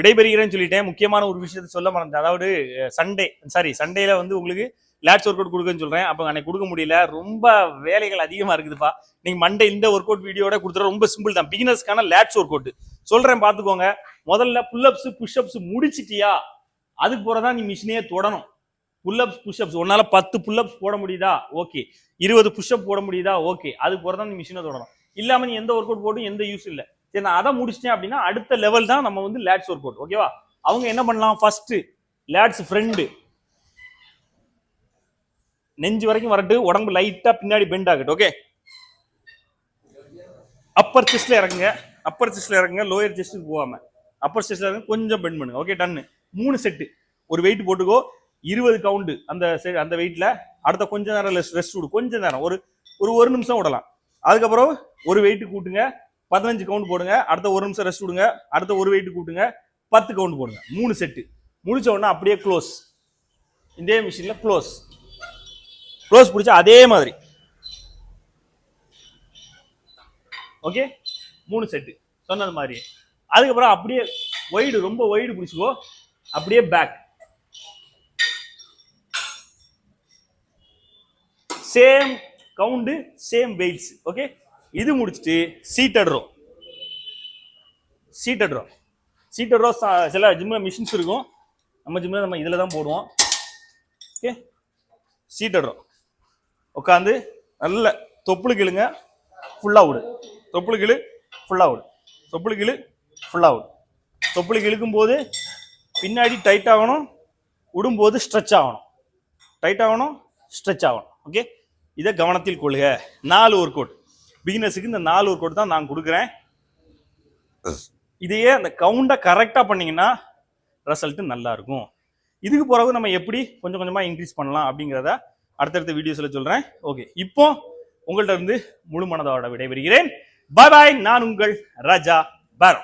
விடைபெறுகிறேன்னு சொல்லிட்டேன். முக்கியமான ஒரு விஷயத்தை சொல்ல மறந்தேன். அதாவது சண்டேல வந்து உங்களுக்கு லேட்ஸ் ஒர்க் அவுட் கொடுக்குன்னு சொல்றேன். அப்போ அன்னைக்கு கொடுக்க முடியல, ரொம்ப வேலைகள் அதிகமா இருக்குதுப்பா. நீங்க மண்டே இந்த ஒர்க் அவுட் வீடியோட கொடுத்துற ரொம்ப சிம்பிள் தான். பிகினர்ஸ்க்கான லேட்ஸ் ஒர்க் அவுட் சொல்றேன், பாத்துக்கோங்க. முதல்ல புல்அப்ஸ் புஷ்அப்ஸ் முடிச்சிட்டியா, அதுக்கு போறதான் நீ மிஷினையே தொடணும். புல்அப்ஸ் புஷ்அப்ஸ் உன்னால 10 புல்அப்ஸ் போட முடியுதா, ஓகே. 20 புஷ்அப் போட முடியுதா, ஓகே. அதுக்கு போறதான் நீ மிஷினை தொடணும். இல்லாம நீ எந்த ஒர்க் அவுட் போட்டும் எந்த யூஸ் இல்லை. சரி, நான் அதை முடிச்சிட்டேன் அப்படின்னா அடுத்த லெவல் தான் நம்ம வந்து லேட்ஸ் ஒர்க் அவுட், ஓகேவா. அவங்க என்ன பண்ணலாம், ஃபர்ஸ்ட் லேட்ஸ் ஃப்ரண்ட் நெஞ்சு வரைக்கும் வரட்டு, உடம்பு லைட்டா பின்னாடி பெண்ட் ஆகட்டும், ஓகே. அப்பர் செஸ்ட்ல இறங்குங்க, லோயர் செஸ்ட்டுக்கு போகாம அப்பர் செஸ்ட்ல இறங்க, கொஞ்சம் பெண்ட் பண்ணுங்க, ஓகே. டன்னு 3 செட்டு. ஒரு வெயிட் போட்டுக்கோ, 20 கவுண்ட் அந்த வெயிட்ல. அடுத்த கொஞ்ச நேரம் ரெஸ்ட் விடு, கொஞ்ச நேரம், ஒரு நிமிஷம் விடலாம். அதுக்கப்புறம் ஒரு வெயிட் கூட்டுங்க, 15 கவுண்ட் போடுங்க. அடுத்த ஒரு நிமிஷம் ரெஸ்ட் விடுங்க. அடுத்த ஒரு வெயிட் கூட்டுங்க, 10 கவுண்ட் போடுங்க. 3 செட்டு முடிச்ச உடனே அப்படியே க்ளோஸ். இதே மிஷின்ல க்ளோஸ் பிடிச்சா அதே மாதிரி, ஓகே. 3 செட்டு சொன்னது மாதிரி. அதுக்கப்புறம் அப்படியே வைடு, ரொம்ப வைடு பிடிச்சிக்கோ. அப்படியே back, same count, same weights, okay. இது முடிச்சுட்டு சீட்டட் ரோ சில ஜிம்ல மிஷின்ஸ் இருக்கும். நம்ம ஜிம்ல நம்ம இதுல தான் போடுவோம், ஓகே. சீட்டட் ரோ உட்காந்து நல்ல தொப்புளு கிழுங்க, ஃபுல்லா விடு. தொப்புளு கிழு ஃபுல்லா விடு. தொப்புளு கிழுக்கும் போது பின்னாடி டைட் ஆகணும், விடும்போது ஸ்ட்ரெச் ஆகணும், ஓகே. இதை கவனத்தில் கொள்ளுக. 4 ஒர்க் அவுட் பிகினர்ஸுக்கு, இந்த 4 ஒர்க் அவுட் தான் நான் கொடுக்குறேன். இதையே அந்த கவுண்டை கரெக்டாக பண்ணீங்கன்னா ரிசல்ட் நல்லா இருக்கும். இதுக்கு பிறகு நம்ம எப்படி கொஞ்சம் கொஞ்சமாக இன்க்ரீஸ் பண்ணலாம் அப்படிங்கிறத அடுத்தடுத்த வீடியோஸில் சொல்கிறேன், ஓகே. இப்போ உங்கள்கிட்ட இருந்து முழு மனதோட விடைபெறுகிறேன். பாய் பாய். நான் உங்கள் ராஜா பாரோ.